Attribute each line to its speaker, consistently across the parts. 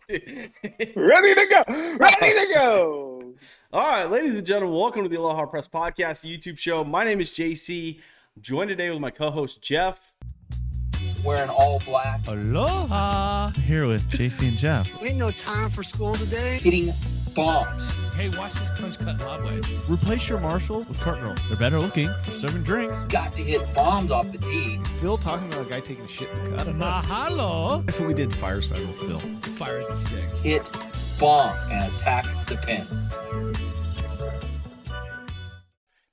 Speaker 1: Ready to go. Ready to go.
Speaker 2: All right, ladies and gentlemen, welcome to the Aloha Press podcast, YouTube show. My name is JC. I'm joined today with my co-host Jeff.
Speaker 3: Wearing all black.
Speaker 4: Aloha! Here with JC and Jeff.
Speaker 5: Ain't no time for school today.
Speaker 3: Hitting bombs.
Speaker 4: Hey, watch this punch cut lob wedge. Replace your Marshalls with cart girls. They're better looking. They're serving drinks.
Speaker 3: Got to hit bombs off the tee.
Speaker 6: Phil talking about a guy taking a shit in the cut.
Speaker 4: Mahalo!
Speaker 6: That's what we did fireside with Phil.
Speaker 4: Fire at the stick.
Speaker 3: Hit bomb and attack the pin.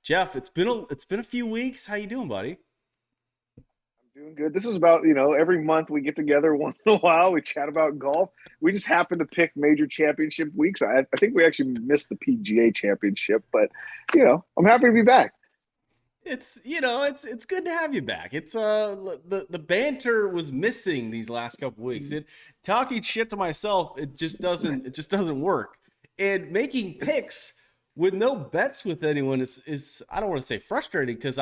Speaker 2: Jeff, it's been a few weeks. How you doing, buddy?
Speaker 1: Doing good. This is about, every month we get together once in a while. We chat about golf. We just happen to pick major championship weeks. I think we actually missed the PGA championship, but, I'm happy to be back.
Speaker 2: It's good to have you back. It's the banter was missing these last couple weeks. Talking shit to myself, it just doesn't work. And making picks with no bets with anyone is I don't want to say frustrating because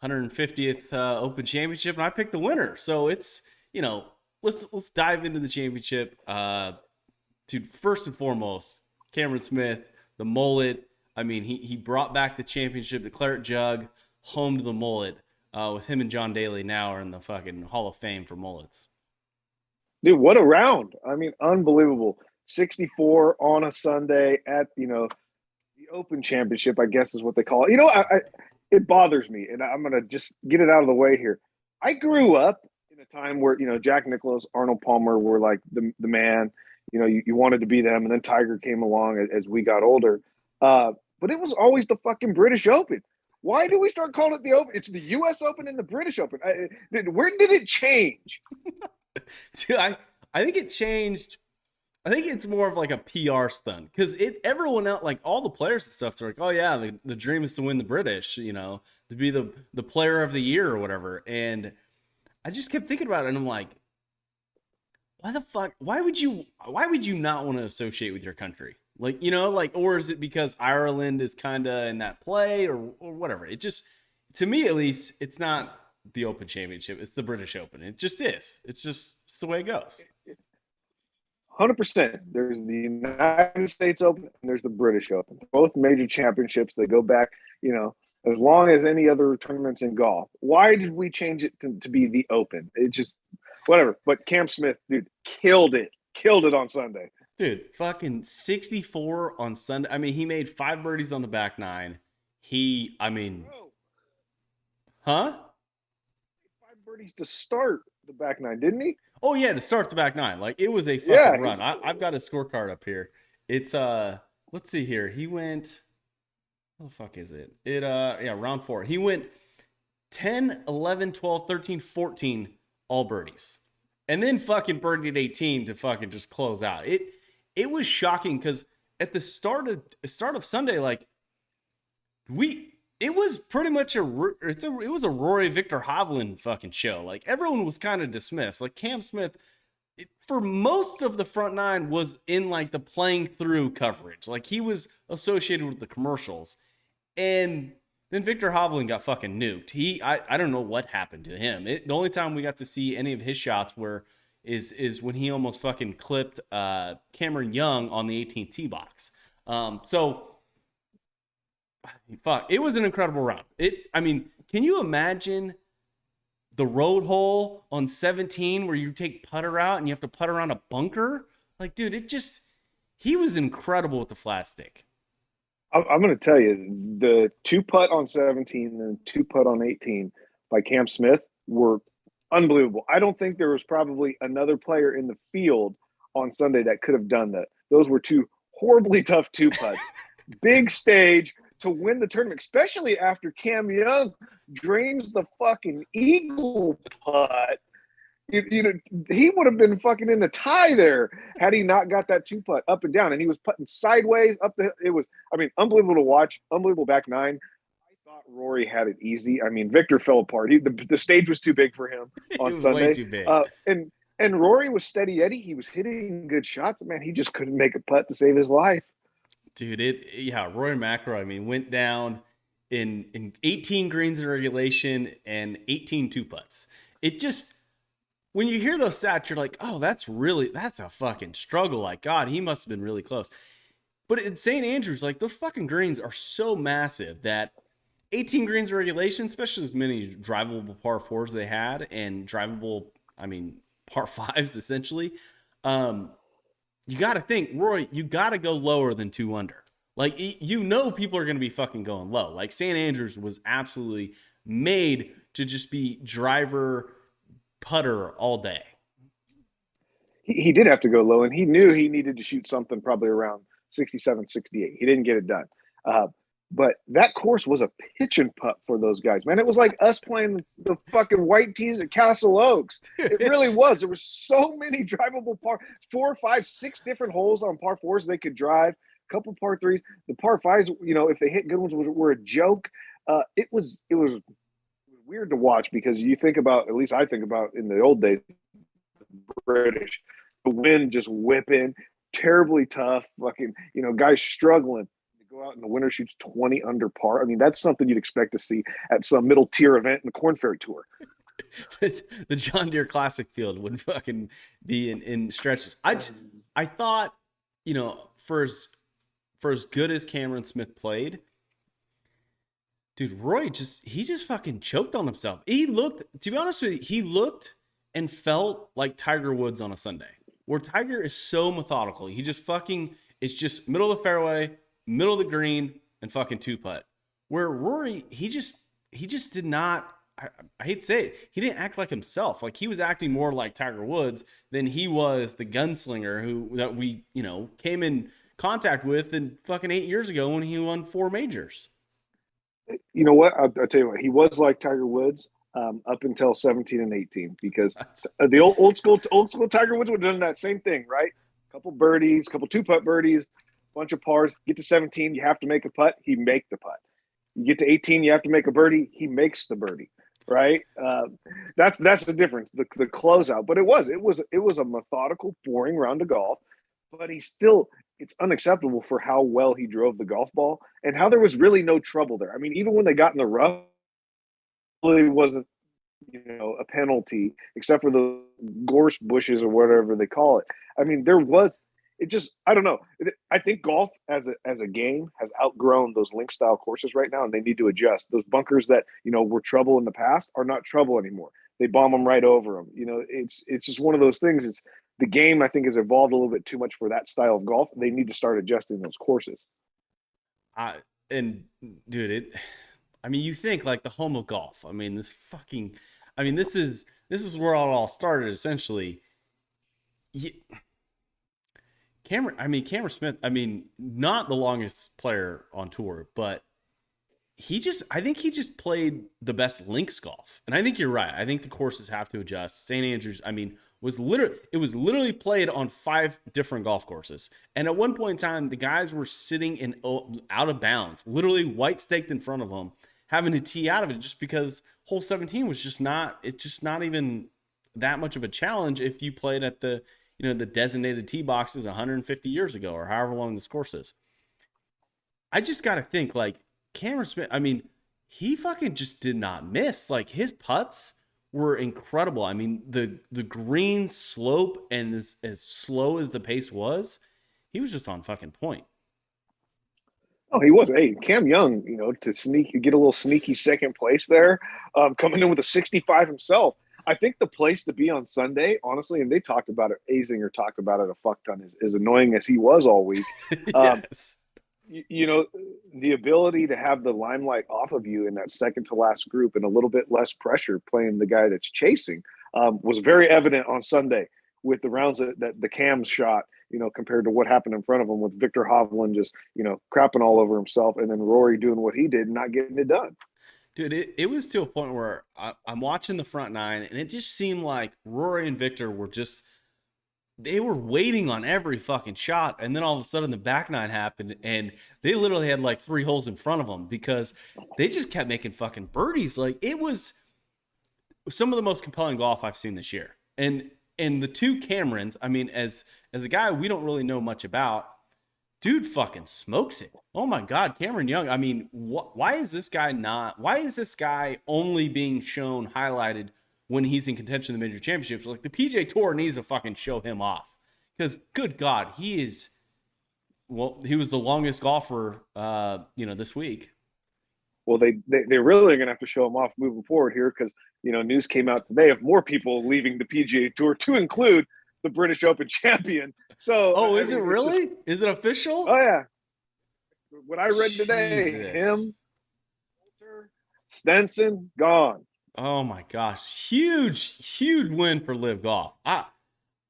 Speaker 2: 150th Open Championship, and I picked the winner. So it's, let's dive into the championship. To first and foremost, Cameron Smith, the Mullett. I mean, he brought back the championship, the Claret Jug, home to the Mullett. With him and John Daly now are in the fucking Hall of Fame for Mullets.
Speaker 1: Dude, what a round. I mean, unbelievable. 64 on a Sunday at, the Open Championship, I guess is what they call it. It bothers me, and I'm going to just get it out of the way here. I grew up in a time where, Jack Nicklaus, Arnold Palmer were like the man. You wanted to be them, and then Tiger came along as we got older. But it was always the fucking British Open. Why do we start calling it the Open? It's the U.S. Open and the British Open. Where did it change?
Speaker 2: Dude, I think it changed. I think it's more of like a PR stunt because everyone else, like all the players and stuff, they're like, oh yeah, the dream is to win the British, to be the player of the year or whatever. And I just kept thinking about it, and I'm like, why the fuck? Why would you not want to associate with your country? Or is it because Ireland is kind of in that play or whatever? It just, to me at least, it's not the Open Championship. It's the British Open. It just is. It's the way it goes.
Speaker 1: 100%. There's the United States Open and there's the British Open. Both major championships. They go back, as long as any other tournaments in golf. Why did we change it to be the Open? It just, whatever. But Cam Smith, dude, killed it on Sunday.
Speaker 2: Dude, fucking 64 on Sunday. I mean, he made 5 birdies on the back 9. Huh?
Speaker 1: 5 birdies to start the back 9, didn't he?
Speaker 2: Oh yeah, to start the back 9. Like, it was a fucking run. I've got a scorecard up here. It's let's see here. He went, what the fuck is it? Round 4. He went 10, 11, 12, 13, 14 all birdies. And then fucking birdied 18 to fucking just close out. It was shocking because at the start of Sunday, like it was pretty much it was a Rory Victor Hovland fucking show. Like, everyone was kind of dismissed. Like, Cam Smith, for most of the front 9 was in like the playing through coverage. Like, he was associated with the commercials. And then Victor Hovland got fucking nuked. I don't know what happened to him. The only time we got to see any of his shots is when he almost fucking clipped Cameron Young on the 18th tee box. Fuck, it was an incredible round. Can you imagine the road hole on 17 where you take putter out and you have to putt around a bunker? Like, dude, he was incredible with the flat stick.
Speaker 1: I'm going to tell you, the 2 putt on 17 and 2 putt on 18 by Cam Smith were unbelievable. I don't think there was probably another player in the field on Sunday that could have done that. Those were 2 horribly tough 2 putts. Big stage to win the tournament, especially after Cam Young drains the fucking eagle putt. He would have been fucking in the tie there had he not got that 2 putt up and down, and he was putting sideways up the. It was, unbelievable to watch. Unbelievable back 9. I thought Rory had it easy. Victor fell apart. The stage was too big for him on Sunday.
Speaker 2: Way too big.
Speaker 1: And Rory was steady Eddie. He was hitting good shots, but man, he just couldn't make a putt to save his life.
Speaker 2: Dude, Rory McIlroy, went down in 18 greens in regulation and 18 2 putts. It just, when you hear those stats, you're like, oh, that's a fucking struggle. Like, God, he must have been really close. But at St. Andrews, like, those fucking greens are so massive that 18 greens regulation, especially as many drivable par fours they had and drivable, par fives essentially. You got to think, Rory, you got to go lower than 2 under. Like, people are going to be fucking going low. Like, St. Andrews was absolutely made to just be driver putter all day.
Speaker 1: He did have to go low, and he knew he needed to shoot something probably around 67, 68. He didn't get it done. But that course was a pitch and putt for those guys, man. It was like us playing the fucking white tees at Castle Oaks. It really was. There were so many drivable 4, 5, 6 different holes on par fours they could drive, a couple par threes. The par fives, if they hit good ones, were a joke. It was weird to watch because you think about, at least I think about in the old days, British, the wind just whipping, terribly tough, fucking, guys struggling. Go out in the winter, shoots 20 under par. I mean, that's something you'd expect to see at some middle tier event in the Corn Ferry Tour.
Speaker 2: The John Deere Classic field would fucking be in stretches. I thought, for as good as Cameron Smith played, dude, Roy just fucking choked on himself. He looked, to be honest with you, he looked and felt like Tiger Woods on a Sunday, where Tiger is so methodical. He just fucking, it's just middle of the fairway, middle of the green, and fucking 2-putt. Where Rory, he just did not, I hate to say it, he didn't act like himself. Like, he was acting more like Tiger Woods than he was the gunslinger that we, came in contact with in fucking 8 years ago when he won 4 majors.
Speaker 1: You know what? I'll tell you what, he was like Tiger Woods up until 17 and 18, because the old school Tiger Woods would have done that same thing, right? A couple birdies, couple 2-putt birdies, bunch of pars. Get to 17, you have to make a putt. He make the putt. You get to 18, you have to make a birdie. He makes the birdie, right? That's the difference. The closeout, but it was a methodical, boring round of golf. But it's unacceptable for how well he drove the golf ball and how there was really no trouble there. I mean, even when they got in the rough, it really wasn't a penalty, except for the gorse bushes or whatever they call it. I mean, I don't know. I think golf as a game has outgrown those link style courses right now, and they need to adjust. Those bunkers that, were trouble in the past are not trouble anymore. They bomb them right over them. It's just one of those things. The game, I think, has evolved a little bit too much for that style of golf. They need to start adjusting those courses.
Speaker 2: And dude, you think like the home of golf. This is where it all started essentially. Cameron Smith, not the longest player on tour, but I think he just played the best links golf. And I think you're right. I think the courses have to adjust. St. Andrews, was literally played on 5 different golf courses. And at one point in time, the guys were sitting out of bounds, literally white staked in front of them, having to tee out of it just because hole 17 was not even that much of a challenge if you played at the designated tee boxes 150 years ago or however long this course is. I just got to think, like, Cameron Smith, he fucking just did not miss. Like, his putts were incredible. The green slope, and as slow as the pace was, he was just on fucking point.
Speaker 1: Oh, he was. Hey, Cam Young, to get a little sneaky second place there, coming in with a 65 himself. I think the place to be on Sunday, honestly, and they talked about it, Azinger talked about it a fuck ton, as annoying as he was all week.
Speaker 2: Yes.
Speaker 1: The ability to have the limelight off of you in that second to last group and a little bit less pressure playing the guy that's chasing was very evident on Sunday with the rounds that the Cams shot, compared to what happened in front of him with Victor Hovland just, crapping all over himself, and then Rory doing what he did and not getting it done.
Speaker 2: Dude, it was to a point where I'm watching the front 9, and it just seemed like Rory and Victor they were waiting on every fucking shot, and then all of a sudden the back 9 happened, and they literally had like 3 holes in front of them because they just kept making fucking birdies. Like, it was some of the most compelling golf I've seen this year. And the 2 Camerons, as a guy we don't really know much about, dude fucking smokes it. Oh my God, Cameron Young. Why is this guy only being shown highlighted when he's in contention in the major championships. Like the PGA Tour needs to fucking show him off because good God, he is. Well, he was the longest golfer, this week.
Speaker 1: Well, they really are going to have to show him off moving forward here because, news came out today of more people leaving the PGA Tour to include the British Open champion. So,
Speaker 2: is it really? Is it official?
Speaker 1: Oh, yeah. What I read today,
Speaker 2: Jesus.
Speaker 1: him, Stenson, gone.
Speaker 2: Oh, my gosh. Huge win for Live Golf.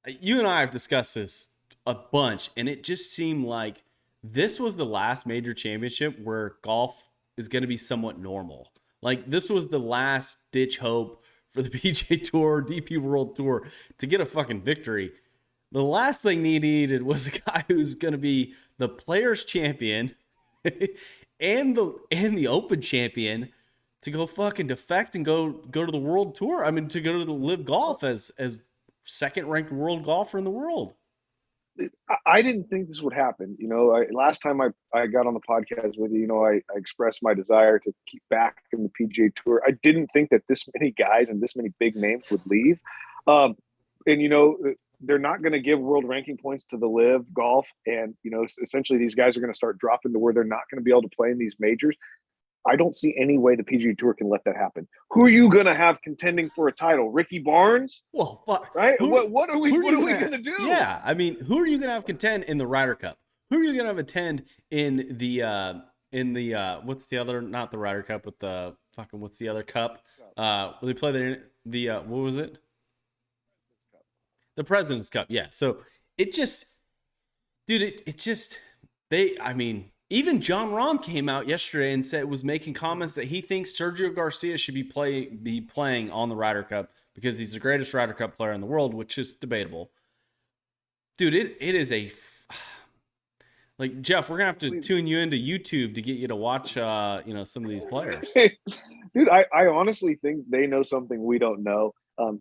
Speaker 2: You and I have discussed this a bunch, and it just seemed like this was the last major championship where golf is going to be somewhat normal. Like this was the last ditch hope for the PGA Tour, DP World Tour to get a fucking victory. The last thing they needed was a guy who's going to be the Players Champion and the Open Champion to go fucking defect and go to the World Tour. I mean, to go to the Live Golf as second ranked world golfer in the world.
Speaker 1: I didn't think this would happen. Last time I got on the podcast with you, I expressed my desire to keep back in the PGA Tour. I didn't think that this many guys and this many big names would leave. They're not going to give world ranking points to the Live Golf. And, essentially these guys are going to start dropping to where they're not going to be able to play in these majors. I don't see any way the PGA Tour can let that happen. Who are you going to have contending for a title? Ricky Barnes?
Speaker 2: Well, fuck.
Speaker 1: Right? What are we going to do?
Speaker 2: Yeah, I mean, who are you going to have contend in the Ryder Cup? Who are you going to have attend in the what's the other? Not the Ryder Cup, but the fucking what's the other cup? They play the what was it? The President's Cup. Yeah. So it just, dude, even John Rahm came out yesterday and was making comments that he thinks Sergio Garcia should be playing on the Ryder Cup because he's the greatest Ryder Cup player in the world, which is debatable. It is like Jeff. We're gonna have to tune you into YouTube to get you to watch, some of these players.
Speaker 1: Dude, I honestly think they know something we don't know.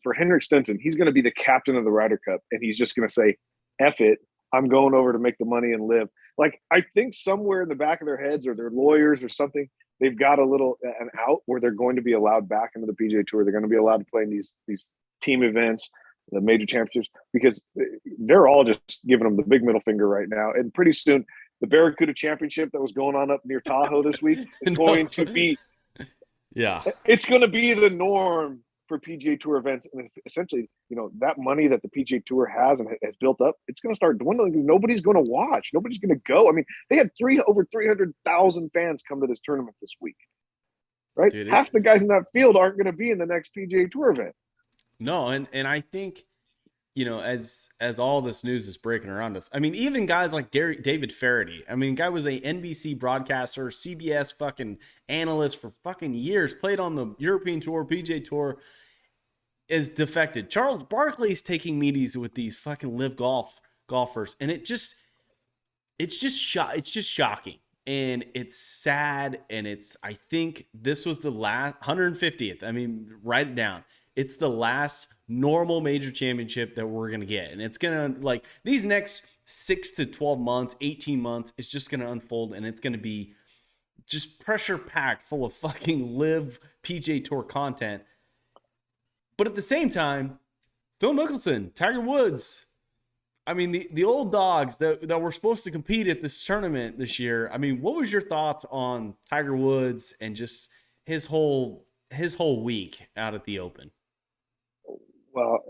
Speaker 1: For Henrik Stenson, he's going to be the captain of the Ryder Cup, and he's just going to say, "F it, I'm going over to make the money and live." Like, I think somewhere in the back of their heads or their lawyers or something, they've got an out where they're going to be allowed back into the PGA Tour. They're going to be allowed to play in these team events, the major championships, because they're all just giving them the big middle finger right now. And pretty soon, the Barracuda Championship that was going on up near Tahoe this week is going to be –
Speaker 2: yeah,
Speaker 1: it's going to be the norm for PGA Tour events. And essentially, that money that the PGA Tour has and has built up, it's going to start dwindling. Nobody's going to watch. Nobody's going to go. I mean, they had over 300,000 fans come to this tournament this week, right?
Speaker 2: Dude,
Speaker 1: half the guys in that field aren't going to be in the next PGA Tour event.
Speaker 2: No, and I think, as all this news is breaking around us, I mean, even guys like David Faraday, I mean, guy was a NBC broadcaster, CBS fucking analyst for fucking years, played on the European Tour, PGA Tour, is defected. Charles Barkley's taking meetings with these fucking Live golfers, and it's just shocking, and it's sad, and I think this was the last 150th. I mean, write it down. It's the last normal major championship that we're going to get. And it's going to, like, these next 6 to 12 months, 18 months, it's just going to unfold. And it's going to be just pressure packed full of fucking Live PGA Tour content. But at the same time, Phil Mickelson, Tiger Woods, I mean, the old dogs that were supposed to compete at this tournament this year. I mean, what was your thoughts on Tiger Woods and just his whole week out at the Open?
Speaker 1: Well,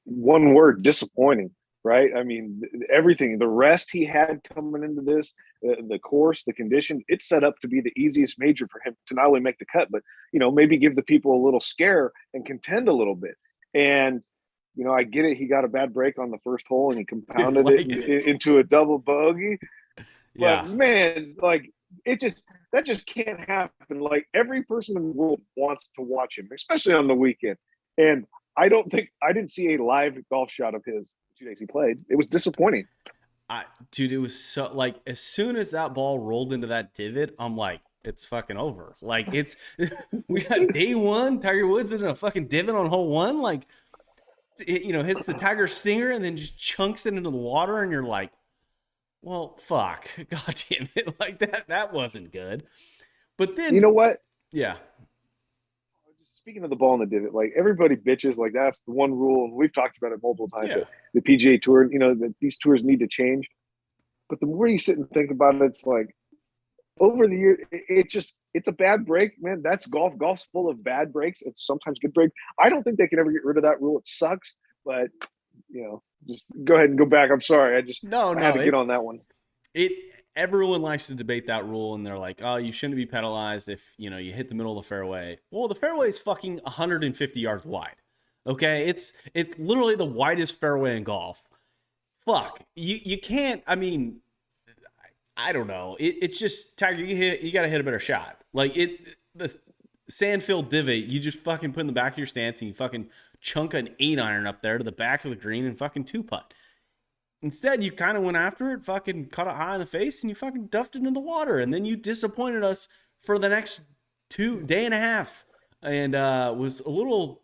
Speaker 1: one word, disappointing, right? I mean, everything, the rest he had coming into this, the course, the conditions, it's set up to be the easiest major for him to not only make the cut, but, maybe give the people a little scare and contend a little bit. And, I get it. He got a bad break on the first hole and he compounded it into a double bogey.
Speaker 2: Yeah.
Speaker 1: But man, like, that just can't happen. Like, every person in the world wants to watch him, especially on the weekend. And I didn't see a live golf shot of his 2 days he played. It was disappointing.
Speaker 2: Dude, it was so, like, as soon as that ball rolled into that divot, I'm like, it's fucking over. Like, we got day one, Tiger Woods in a fucking divot on hole one. Like, hits the Tiger Stinger and then just chunks it into the water. And you're like, well, fuck. God damn it. Like, that wasn't good. But then,
Speaker 1: you know what?
Speaker 2: Yeah.
Speaker 1: speaking of the ball in the divot, like everybody bitches, like that's the one rule, and we've talked about it multiple times.
Speaker 2: Yeah.
Speaker 1: That the PGA Tour, that these tours need to change. But the more you sit and think about it, it's like over the year, it's a bad break, man. That's golf. Golf's full of bad breaks. It's sometimes good breaks. I don't think they can ever get rid of that rule. It sucks, but just go ahead and go back. I'm sorry. I had to get on that one.
Speaker 2: Everyone likes to debate that rule, and they're like, oh, you shouldn't be penalized if you hit the middle of the fairway. Well, the fairway is fucking 150 yards wide. Okay, it's literally the widest fairway in golf. Fuck, you can't. I mean, I don't know. It's just, Tiger, you got to hit a better shot. Like the sand-filled divot, you just fucking put in the back of your stance and you fucking chunk an 8-iron up there to the back of the green and fucking 2-putt. Instead, you kind of went after it, fucking caught it high in the face, and you fucking duffed it in the water. And then you disappointed us for the next day and a half. And was a little,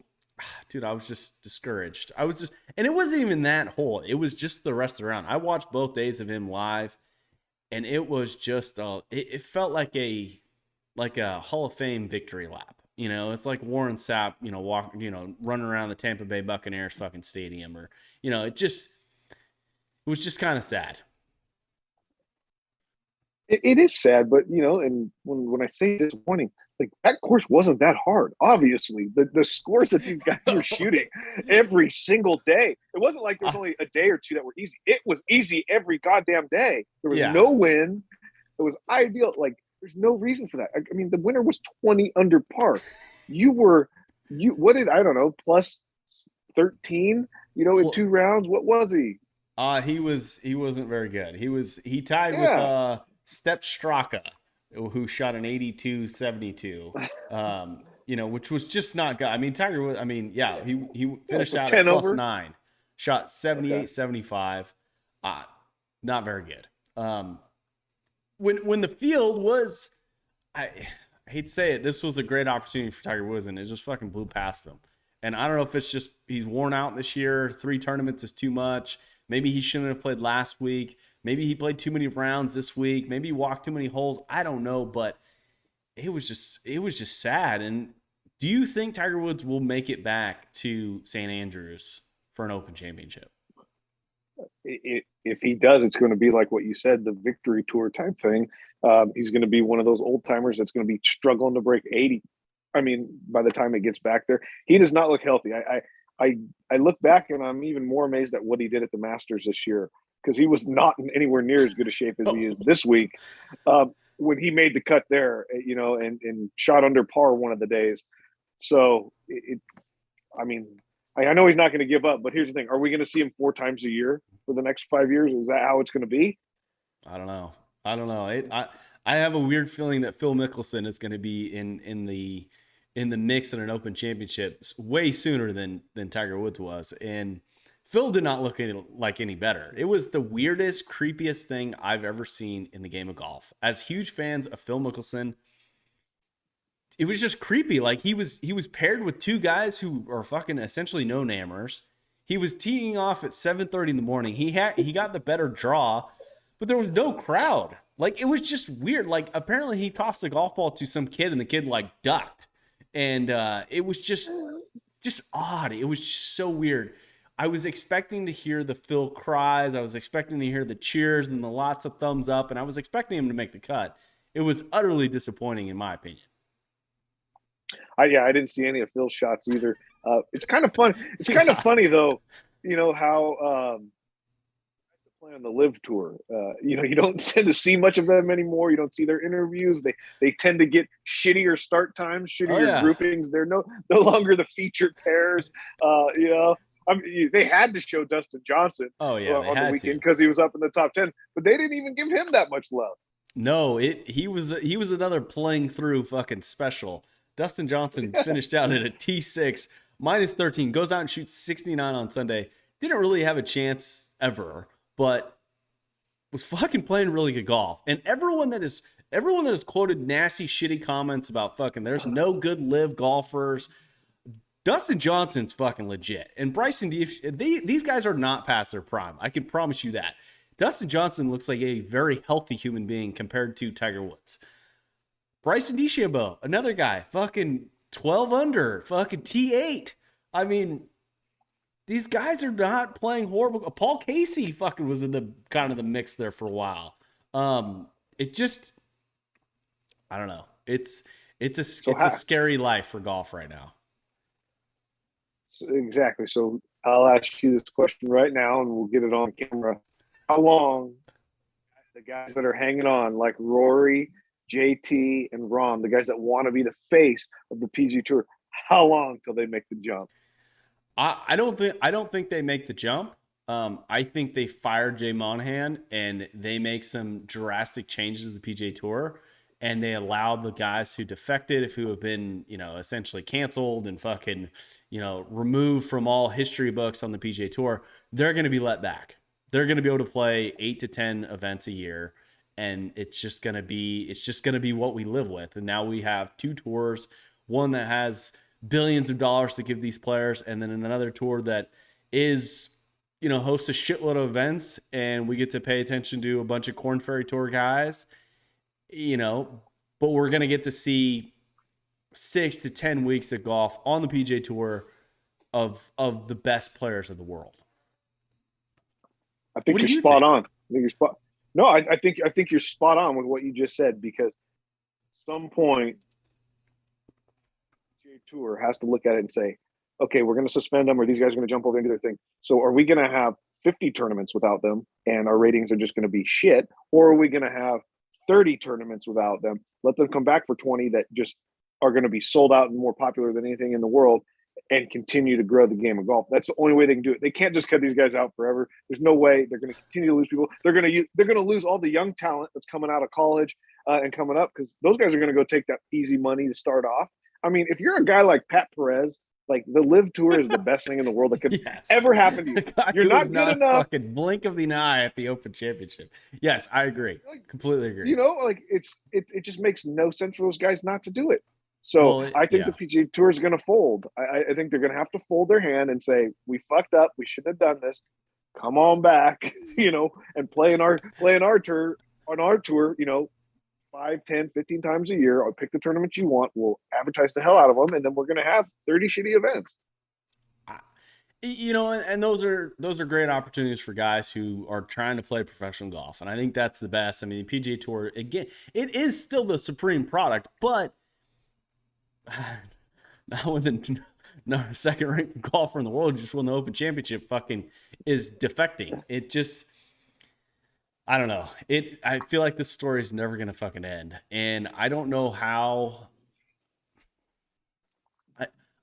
Speaker 2: dude, I was just discouraged. And it wasn't even that hole. It was just the rest of the round. I watched both days of him live, and it was just, it felt like a Hall of Fame victory lap. It's like Warren Sapp, running around the Tampa Bay Buccaneers fucking stadium, or, it was just kind of sad.
Speaker 1: It is sad, but and when I say disappointing, like that course wasn't that hard. Obviously, the scores that these guys were shooting every single day, it wasn't like there was only a day or two that were easy. It was easy every goddamn day. There was no win. It was ideal. Like there's no reason for that. I mean, the winner was 20 under par. I don't know, plus 13. In 2 rounds. What was he?
Speaker 2: He wasn't very good. He tied with Step Straka, who shot an 82-72. Which was just not good. I mean, Tiger was. I mean, yeah, he finished out at plus 9, shot 78-75. Not very good. When the field was, I hate to say it, this was a great opportunity for Tiger Woods, and it just fucking blew past him. And I don't know if it's just he's worn out this year. 3 tournaments is too much. Maybe he shouldn't have played last week. Maybe he played too many rounds this week. Maybe he walked too many holes. I don't know, but it was just sad. And do you think Tiger Woods will make it back to St. Andrews for an Open Championship?
Speaker 1: If he does, it's going to be like what you said, the victory tour type thing. He's going to be one of those old timers that's going to be struggling to break 80. I mean, by the time it gets back there, he does not look healthy. I look back and I'm even more amazed at what he did at the Masters this year, because he was not in anywhere near as good a shape as he is this week. When he made the cut there, and shot under par one of the days. So I know he's not going to give up, but here's the thing. Are we going to see him 4 times a year for the next 5 years? Is that how it's going to be?
Speaker 2: I don't know. I have a weird feeling that Phil Mickelson is going to be in the mix in an Open Championship way sooner than Tiger Woods was. And Phil did not look like any better. It was the weirdest, creepiest thing I've ever seen in the game of golf. As huge fans of Phil Mickelson, it was just creepy. Like he was paired with 2 guys who are fucking essentially no-namers. He was teeing off at 7:30 in the morning. He got the better draw, but there was no crowd. Like it was just weird. Like apparently he tossed a golf ball to some kid and the kid like ducked. And it was just odd. It was just so weird. I was expecting to hear the Phil cries. I was expecting to hear the cheers and the lots of thumbs up. And I was expecting him to make the cut. It was utterly disappointing in my opinion.
Speaker 1: I didn't see any of Phil's shots either. It's kind of fun. It's kind of funny though, how play on the Live Tour. You don't tend to see much of them anymore. You don't see their interviews. They tend to get shittier start times, shittier groupings. They're no longer the featured pairs. They had to show Dustin Johnson on the weekend because he was up in the top 10, but they didn't even give him that much love.
Speaker 2: No, he was another playing through fucking special. Dustin Johnson finished out at a T6 minus 13, goes out and shoots 69 on Sunday. Didn't really have a chance ever, but was fucking playing really good golf. And everyone that has quoted nasty, shitty comments about fucking there's no good live golfers, Dustin Johnson's fucking legit. And Bryson these guys are not past their prime. I can promise you that. Dustin Johnson looks like a very healthy human being compared to Tiger Woods. Bryson DeChambeau, another guy, fucking 12 under, fucking T8. I mean, these guys are not playing horrible. Paul Casey fucking was in the kind of the mix there for a while. It just, I don't know. It's a scary life for golf right now.
Speaker 1: Exactly. So I'll ask you this question right now, and we'll get it on camera. How long the guys that are hanging on, like Rory, JT, and Ron, the guys that want to be the face of the PG Tour, how long till they make the jump?
Speaker 2: I don't think they make the jump. I think they fire Jay Monahan and they make some drastic changes to the PGA Tour, and they allow the guys who defected, who have been, essentially canceled and fucking, removed from all history books on the PGA Tour. They're going to be let back. They're going to be able to play 8 to 10 events a year, and it's just going to be what we live with. And now we have two tours, one that has billions of dollars to give these players, and then another tour that is, hosts a shitload of events, and we get to pay attention to a bunch of Korn Ferry Tour guys, but we're going to get to see 6 to 10 weeks of golf on the PGA Tour of the best players of the world.
Speaker 1: I think you're spot on. No, I think you're spot on with what you just said, because at some point the PGA Tour has to look at it and say, okay, we're going to suspend them, or these guys are going to jump over into their thing. So are we going to have 50 tournaments without them and our ratings are just going to be shit? Or are we going to have 30 tournaments without them, let them come back for 20 that just are going to be sold out and more popular than anything in the world, and continue to grow the game of golf? That's the only way they can do it. They can't just cut these guys out forever. There's no way. They're going to continue to lose people. They're going to lose all the young talent that's coming out of college and coming up, because those guys are going to go take that easy money to start off. I mean, if you're a guy like Pat Perez, like, the Live Tour is the best thing in the world that could ever happen to you. You're not good enough.
Speaker 2: Fucking blink of the eye at the Open Championship. Yes, I agree. Completely agree.
Speaker 1: It just makes no sense for those guys not to do it. So I think the PGA Tour is going to fold. I think they're going to have to fold their hand and say, we fucked up. We shouldn't have done this. Come on back, and play in our tour, 5, 10, 15 times a year. I'll pick the tournament you want. We'll advertise the hell out of them, and then we're going to have 30 shitty events.
Speaker 2: And those are great opportunities for guys who are trying to play professional golf. And I think that's the best. I mean, the PGA Tour, again, it is still the supreme product, but now with the second ranked golfer in the world just won the Open Championship fucking is defecting. It just, I don't know. I feel like this story is never going to fucking end. And I don't know how.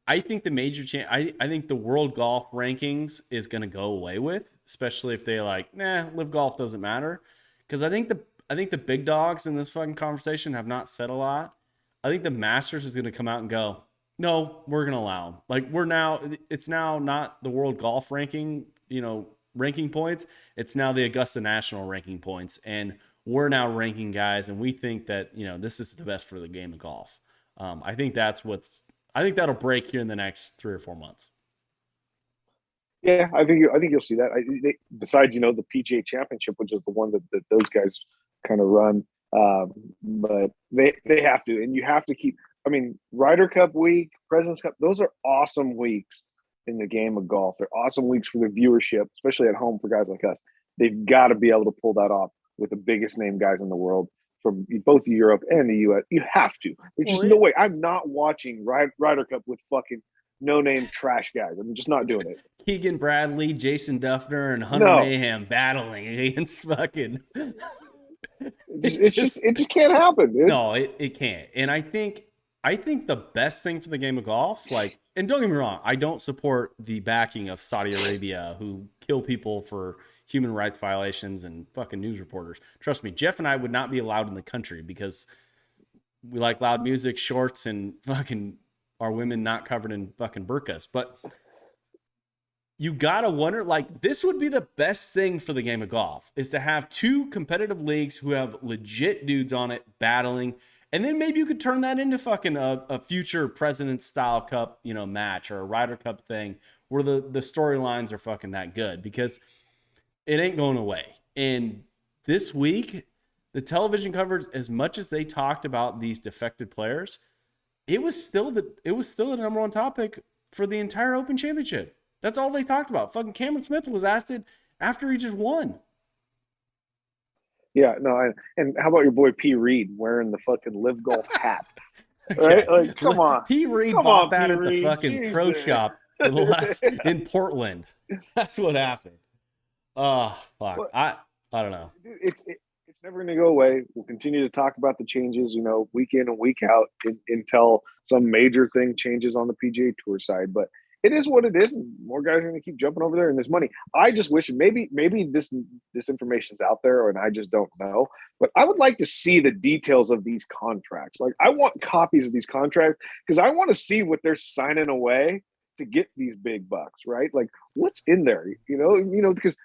Speaker 2: I think the I think the world golf rankings is going to go away with, especially if they live golf doesn't matter. Because I think the big dogs in this fucking conversation have not said a lot. I think the Masters is going to come out and go, no, we're going to allow them. It's now not the world golf ranking, ranking points. It's now the Augusta National ranking points. And we're now ranking guys, and we think that, this is the best for the game of golf. I think that'll break here in the next 3 or 4 months.
Speaker 1: Yeah, I think you'll see that. Besides, the PGA Championship, which is the one that those guys kind of run, but they have to, and you have to keep. I mean, Ryder Cup week, President's Cup, those are awesome weeks in the game of golf. They're awesome weeks for the viewership, especially at home for guys like us. They've got to be able to pull that off with the biggest name guys in the world from both Europe and the U.S. You have to. There's just no way. I'm not watching Ryder Cup with fucking no-name trash guys. I'm just not doing it.
Speaker 2: Keegan Bradley, Jason Duffner, and Hunter Mayhem battling against fucking.
Speaker 1: It just can't happen, dude.
Speaker 2: No, it can't. And I think the best thing for the game of golf, and don't get me wrong, I don't support the backing of Saudi Arabia, who kill people for human rights violations and fucking news reporters. Trust me, Jeff and I would not be allowed in the country because we like loud music, shorts, and fucking our women not covered in fucking burqas. But you gotta wonder, this would be the best thing for the game of golf, is to have 2 competitive leagues who have legit dudes on it battling. And then maybe you could turn that into fucking a future President's Style Cup, match, or a Ryder Cup thing where the storylines are fucking that good, because it ain't going away. And this week, the television coverage, as much as they talked about these defected players, it was still the number one topic for the entire Open Championship. That's all they talked about. Fucking Cameron Smith was asked it after he just won.
Speaker 1: Yeah, no, and how about your boy P. Reed wearing the fucking Live Golf hat?
Speaker 2: Okay.
Speaker 1: Right? Like, come on.
Speaker 2: P. Reed
Speaker 1: Come
Speaker 2: bought
Speaker 1: on,
Speaker 2: that
Speaker 1: P.
Speaker 2: at the
Speaker 1: Reed.
Speaker 2: fucking pro
Speaker 1: Jesus.
Speaker 2: shop for the last in Portland. That's what happened. Oh, fuck.
Speaker 1: Well,
Speaker 2: I don't know.
Speaker 1: Dude, it's never going to go away. We'll continue to talk about the changes, week in and week out until some major thing changes on the PGA Tour side. But it is what it is, and more guys are going to keep jumping over there, and there's money. I just wish maybe this information's out there, and I just don't know. But I would like to see the details of these contracts. Like, I want copies of these contracts because I want to see what they're signing away to get these big bucks, right? Like, what's in there, because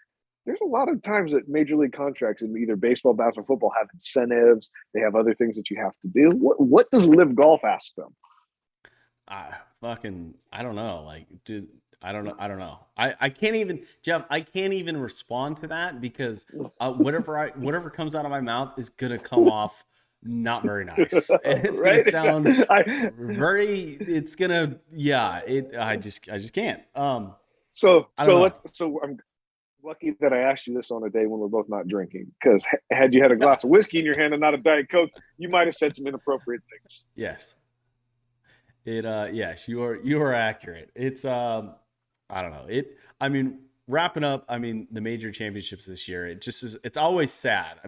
Speaker 1: there's a lot of times that major league contracts in either baseball, basketball, football have incentives. They have other things that you have to do. What does Live Golf ask them?
Speaker 2: I don't know. Like, dude, I don't know. I can't even, Jeff, I can't even respond to that because whatever comes out of my mouth is going to come off not very nice. And it's going to sound it's going to, I just can't.
Speaker 1: So I'm lucky that I asked you this on a day when we're both not drinking, because had you had a glass of whiskey in your hand and not a Diet Coke, you might have said some inappropriate things.
Speaker 2: Yes. Yes, you are accurate. It's I don't know. Wrapping up, the major championships this year, it's always sad.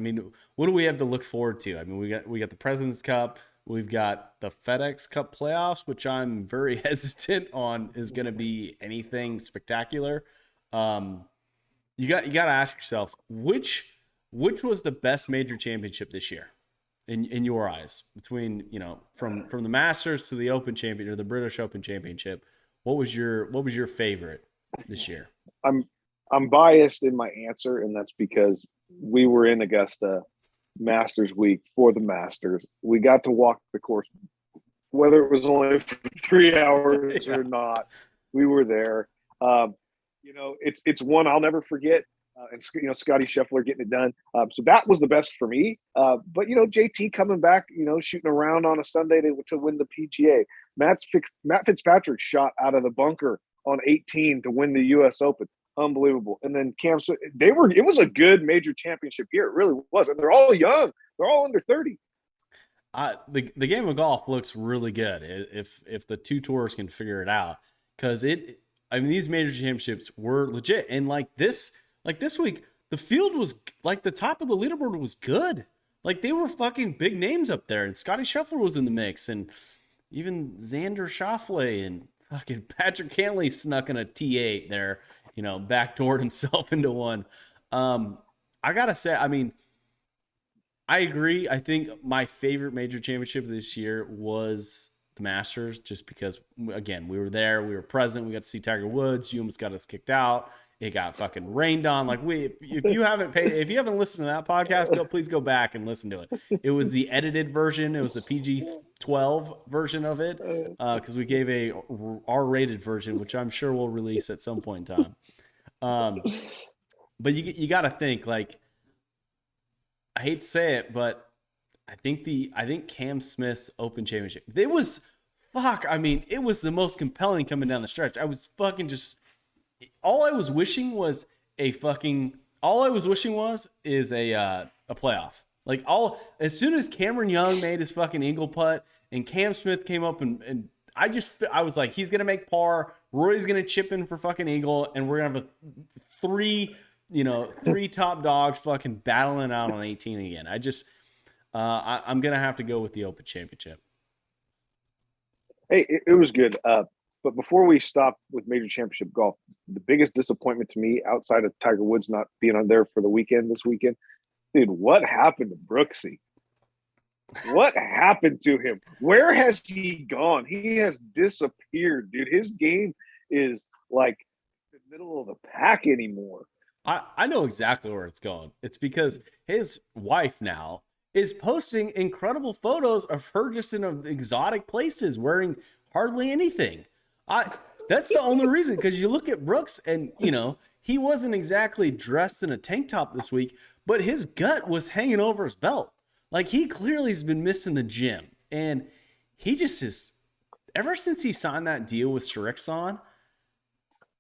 Speaker 2: What do we have to look forward to? We got the President's Cup, we've got the FedEx Cup playoffs, which I'm very hesitant on is going to be anything spectacular. You got to ask yourself which was the best major championship this year in your eyes, between from the Masters to the Open Championship or the British Open Championship. What was your favorite this year?
Speaker 1: I'm biased in my answer, and that's because we were in Augusta Masters week for the Masters. We got to walk the course, whether it was only for 3 hours or not. We were there. It's one I'll never forget. And Scotty Scheffler getting it done. So that was the best for me. But JT coming back, shooting around on a Sunday to win the PGA. Matt Fitzpatrick shot out of the bunker on 18 to win the U.S. Open. Unbelievable. And then it was a good major championship year. It really was. And they're all young. They're all under 30.
Speaker 2: The game of golf looks really good if the two tours can figure it out, because these major championships were legit. And this week, the field was like the top of the leaderboard was good. Like, they were fucking big names up there, and Scotty Scheffler was in the mix, and even Xander Schauffele and fucking Patrick Cantley snuck in a T8 there, backdoored himself into one. I gotta say, I agree. I think my favorite major championship this year was the Masters, just because, again, we were there, we were present, we got to see Tiger Woods. You almost got us kicked out. It got fucking rained on. If you haven't listened to that podcast, please go back and listen to it. It was the edited version. It was the PG-12 version of it, because we gave a R-rated version, which I'm sure we'll release at some point in time. But you got to think, I hate to say it, but I think Cam Smith's Open Championship, it was the most compelling coming down the stretch. I was fucking just, all I was wishing was a playoff. As soon as Cameron Young made his fucking eagle putt and Cam Smith came up and I was like, he's going to make par, Rory's going to chip in for fucking eagle, and we're going to have three top dogs fucking battling out on 18 again. I'm going to have to go with the Open Championship.
Speaker 1: Hey, it was good. But before we stop with major championship golf, the biggest disappointment to me, outside of Tiger Woods not being on there for the weekend this weekend, dude, what happened to Brooksy? What happened to him? Where has he gone? He has disappeared, dude. His game is like the middle of the pack anymore.
Speaker 2: I know exactly where it's going. It's because his wife now is posting incredible photos of her just in exotic places wearing hardly anything. That's the only reason, because you look at Brooks and, he wasn't exactly dressed in a tank top this week, but his gut was hanging over his belt. Like, he clearly has been missing the gym, and he just is ever since he signed that deal with Srixon,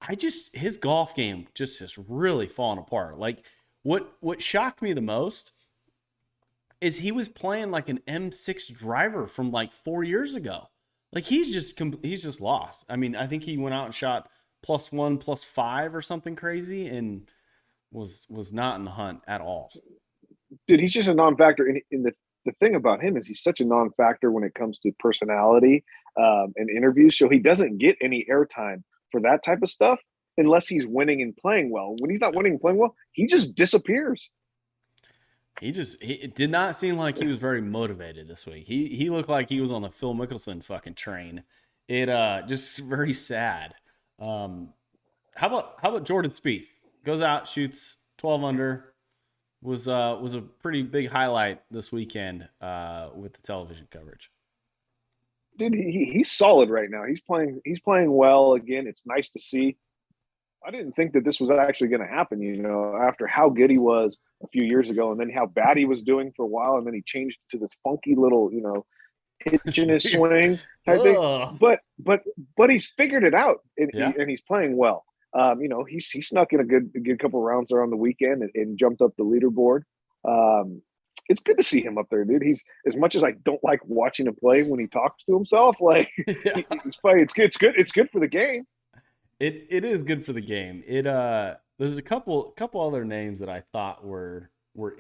Speaker 2: his golf game just has really fallen apart. Like what shocked me the most is he was playing like an M6 driver from like 4 years ago. Like he's just lost. I mean, I think he went out and shot +1, +5 or something crazy and was not in the hunt at all.
Speaker 1: Dude, he's just a non-factor. In the thing about him is he's such a non-factor when it comes to personality and interviews. So he doesn't get any airtime for that type of stuff unless he's winning and playing well. When he's not winning and playing well, he just disappears.
Speaker 2: It did not seem like he was very motivated this week. He looked like he was on the Phil Mickelson fucking train. It just very sad. How about Jordan Spieth? Goes out, shoots 12 under. Was a pretty big highlight this weekend with the television coverage.
Speaker 1: Dude, he's solid right now. He's playing well again. It's nice to see. I didn't think that this was actually going to happen, after how good he was a few years ago and then how bad he was doing for a while. And then he changed to this funky little, hitch in his swing type thing. But he's figured it out and he's playing well. He snuck in a good couple rounds there on the weekend and jumped up the leaderboard. It's good to see him up there, dude. He's, as much as I don't like watching him play when he talks to himself, like he's playing. It's good for the game.
Speaker 2: It is good for the game. There's a couple other names that I thought were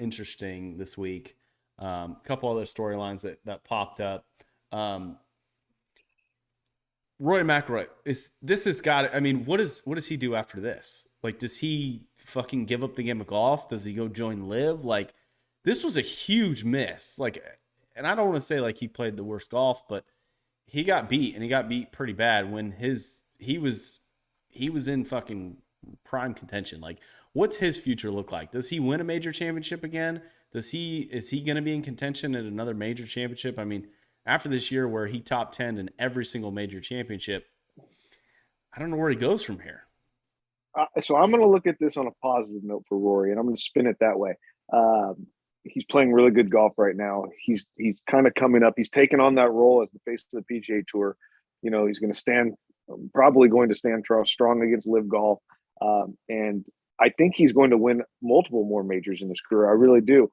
Speaker 2: interesting this week. Couple other storylines that popped up. Rory McIlroy what does he do after this? Like, does he fucking give up the game of golf? Does he go join Live? Like, this was a huge miss. Like, and I don't want to say like he played the worst golf, but he got beat and he got beat pretty bad when he was in fucking prime contention. Like, what's his future look like? Does he win a major championship again? Is he going to be in contention at another major championship? I mean, after this year where he top 10 in every single major championship, I don't know where he goes from here.
Speaker 1: So I'm going to look at this on a positive note for Rory, and I'm going to spin it that way. He's playing really good golf right now. He's kind of coming up. He's taken on that role as the face of the PGA Tour. He's going to probably going to stand strong against Live Golf. And I think he's going to win multiple more majors in his career. I really do.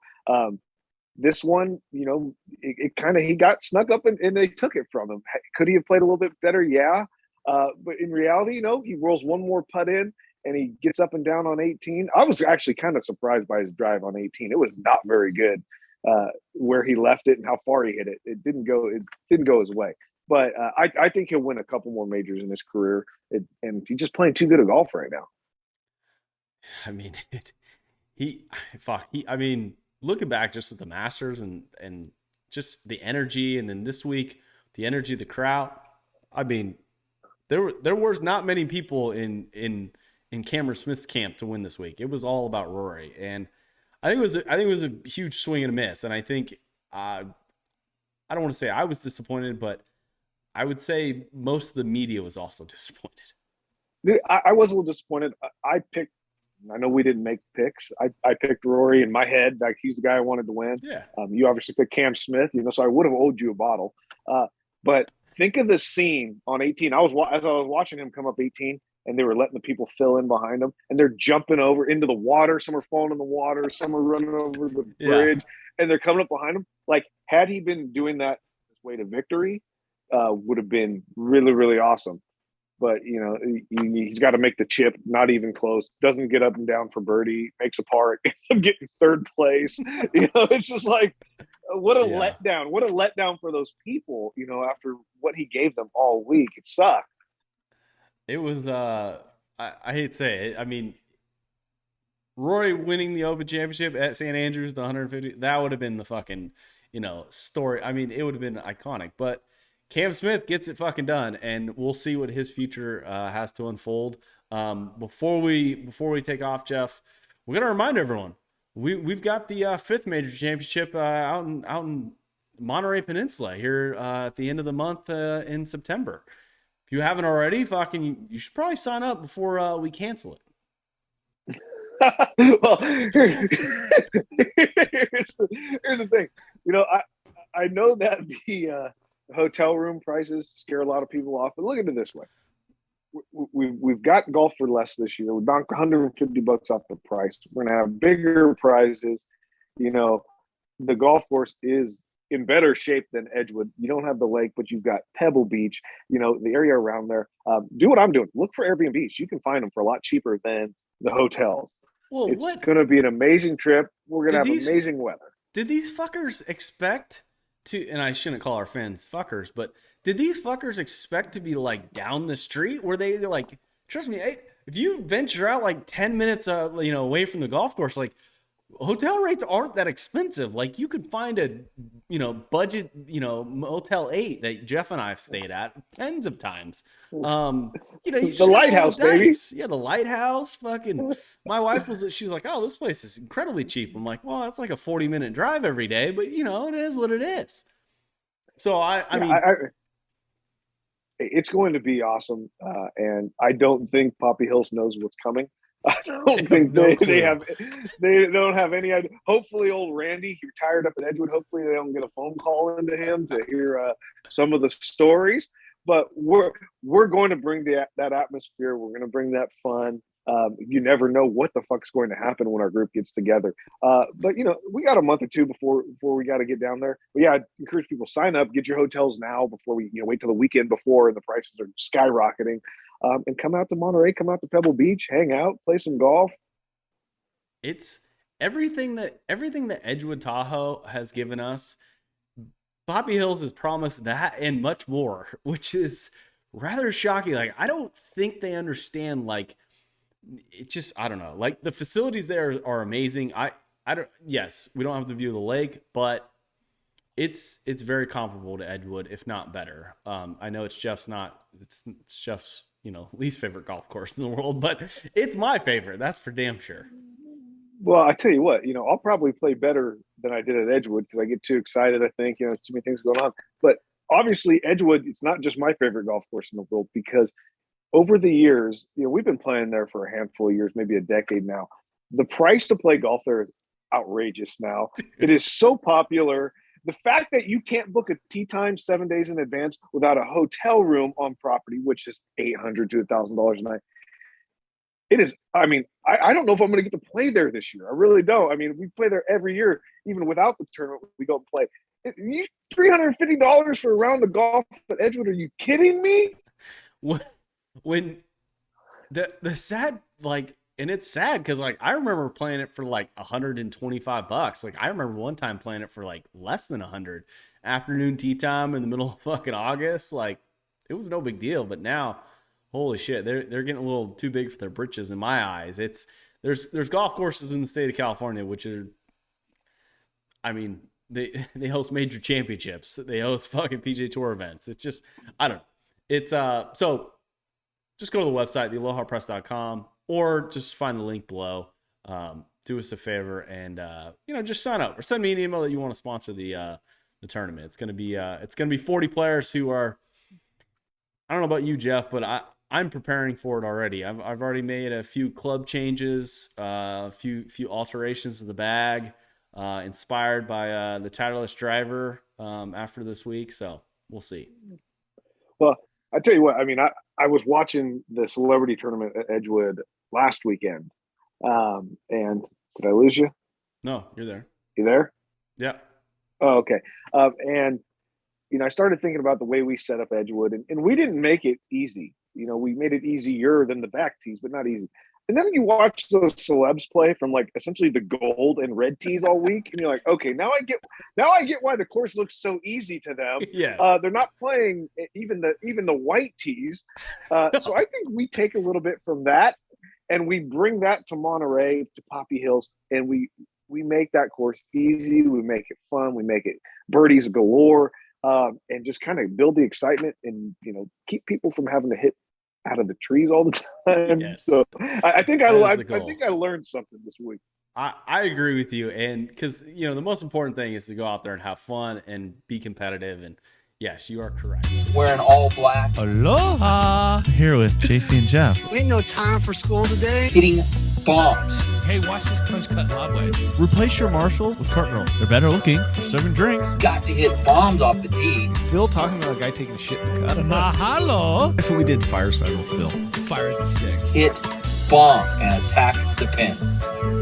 Speaker 1: This one, he got snuck up and they took it from him. Could he have played a little bit better? Yeah. But in reality, he rolls one more putt in and he gets up and down on 18. I was actually kind of surprised by his drive on 18. It was not very good where he left it and how far he hit it. It didn't go his way. But I think he'll win a couple more majors in his career. And he's just playing too good a golf right now.
Speaker 2: I mean, looking back just at the Masters and just the energy, and then this week, the energy of the crowd. I mean, there was not many people in Cameron Smith's camp to win this week. It was all about Rory. And I think it was a huge swing and a miss. And I think, I don't want to say I was disappointed, but I would say most of the media was also disappointed.
Speaker 1: Dude, I was a little disappointed. I know we didn't make picks. I picked Rory in my head. Like, he's the guy I wanted to win.
Speaker 2: Yeah.
Speaker 1: You obviously picked Cam Smith, so I would have owed you a bottle. But think of the scene on 18. As I was watching him come up 18, and they were letting the people fill in behind him, and they're jumping over into the water. Some are falling in the water. Some are running over the bridge, and they're coming up behind him. Like, had he been doing that his way to victory, would have been really, really awesome. But, he's got to make the chip, not even close. Doesn't get up and down for birdie, makes a par, ends up getting third place. It's just like, what a letdown. What a letdown for those people, after what he gave them all week. It sucked.
Speaker 2: It was, I hate to say it. I mean, Rory winning the Open Championship at St. Andrews, the 150, that would have been the fucking, story. I mean, it would have been iconic. But Cam Smith gets it fucking done, and we'll see what his future has to unfold. Before we take off, Jeff, we're gonna remind everyone we've got the fifth major championship out in Monterey Peninsula here at the end of the month in September. If you haven't already, you should probably sign up before we cancel it.
Speaker 1: Well, here's the thing. I know that hotel room prices scare a lot of people off. But look at it this way. We've got golf for less this year. We knocked $150 off the price. We're going to have bigger prizes. You know, the golf course is in better shape than Edgewood. You don't have the lake, but you've got Pebble Beach, you know, the area around there. Do what I'm doing. Look for Airbnbs. You can find them for a lot cheaper than the hotels.
Speaker 2: Well,
Speaker 1: it's going to be an amazing trip. We're going to have amazing weather.
Speaker 2: Did these fuckers expect to, and I shouldn't call our fans fuckers, but did these fuckers expect to be like down the street? Were they like, trust me, if you venture out like 10 minutes, away from the golf course, like hotel rates aren't that expensive. Like you could find a, budget, Motel 8 that Jeff and I have stayed at tens of times. You
Speaker 1: the lighthouse, baby.
Speaker 2: Yeah, the lighthouse. Fucking, my wife she's like, oh, this place is incredibly cheap. I'm like, well, it's like a 40-minute drive every day, but it is what it is. So I mean,
Speaker 1: it's going to be awesome, and I don't think Poppy Hills knows what's coming. I don't think they don't have any idea. Hopefully, old Randy, you're tired up at Edgewood. Hopefully, they don't get a phone call into him to hear some of the stories. But we're going to bring that atmosphere. We're going to bring that fun. You never know what the fuck's going to happen when our group gets together. But we got a month or two before we got to get down there. But yeah, I encourage people, sign up, get your hotels now before we wait till the weekend before and the prices are skyrocketing. And come out to Monterey, come out to Pebble Beach, hang out, play some golf.
Speaker 2: It's everything that Edgewood Tahoe has given us. Poppy Hills has promised that and much more, which is rather shocking. Like, I don't think they understand, like, it just, I don't know. Like, the facilities there are amazing. Yes, we don't have the view of the lake, but it's very comparable to Edgewood, if not better. I know it's Jeff's least favorite golf course in the world, but it's my favorite. That's for damn sure.
Speaker 1: Well, I tell you what, I'll probably play better than I did at Edgewood because I get too excited. I think, too many things going on. But obviously, Edgewood, it's not just my favorite golf course in the world because over the years, we've been playing there for a handful of years, maybe a decade now. The price to play golf there is outrageous now. It is so popular. The fact that you can't book a tee time 7 days in advance without a hotel room on property, which is $800 to $1,000 a night. It is, I mean, I don't know if I'm going to get to play there this year. I really don't. I mean, we play there every year, even without the tournament, we go and play. $350 for a round of golf at Edgewood? Are you kidding me?
Speaker 2: When the sad, like, and it's sad because, like, I remember playing it for like $125. Like, I remember one time playing it for like less than 100. Afternoon tee time in the middle of fucking August. Like, it was no big deal. But now, holy shit, they're getting a little too big for their britches in my eyes. There's golf courses in the state of California which are, I mean, they host major championships. They host fucking PGA Tour events. It's just, I don't know. It's so just go to the website, thealohapress.com, or just find the link below. Do us a favor and just sign up or send me an email that you want to sponsor the tournament. It's gonna be 40 players who are, I don't know about you, Jeff, but I'm preparing for it already. I've already made a few club changes, a few alterations to the bag, inspired by the Titleist driver after this week. So we'll see.
Speaker 1: Well, I tell you what, I mean, I was watching the celebrity tournament at Edgewood last weekend. And did I lose you?
Speaker 2: No, you're there.
Speaker 1: You there?
Speaker 2: Yeah.
Speaker 1: Oh, okay. And I started thinking about the way we set up Edgewood, and we didn't make it easy. We made it easier than the back tees, but not easy. And then you watch those celebs play from like essentially the gold and red tees all week, and you're like, okay, now I get why the course looks so easy to them.
Speaker 2: Yes.
Speaker 1: They're not playing even the white tees. So I think we take a little bit from that, and we bring that to Monterey, to Poppy Hills, and we make that course easy. We make it fun. We make it birdies galore, and just kind of build the excitement and keep people from having to hit out of the trees all the time.
Speaker 2: Yes.
Speaker 1: So I think I learned something this week.
Speaker 2: I agree with you, and because the most important thing is to go out there and have fun and be competitive. And yes, you are correct.
Speaker 3: Wearing all black,
Speaker 4: Aloha! Here with JC and Jeff.
Speaker 5: Ain't no time for school today.
Speaker 3: hitting bombs.
Speaker 4: Hey, watch this punch cut lob wedge. Replace your Marshalls with Cardinal. They're better looking. They're serving drinks.
Speaker 3: Got to hit bombs off the tee.
Speaker 6: Phil talking about a guy taking a shit in the cut.
Speaker 4: Mahalo.
Speaker 6: That's what we did fireside with Phil.
Speaker 4: Fire the stick.
Speaker 3: Hit bomb and attack the pin.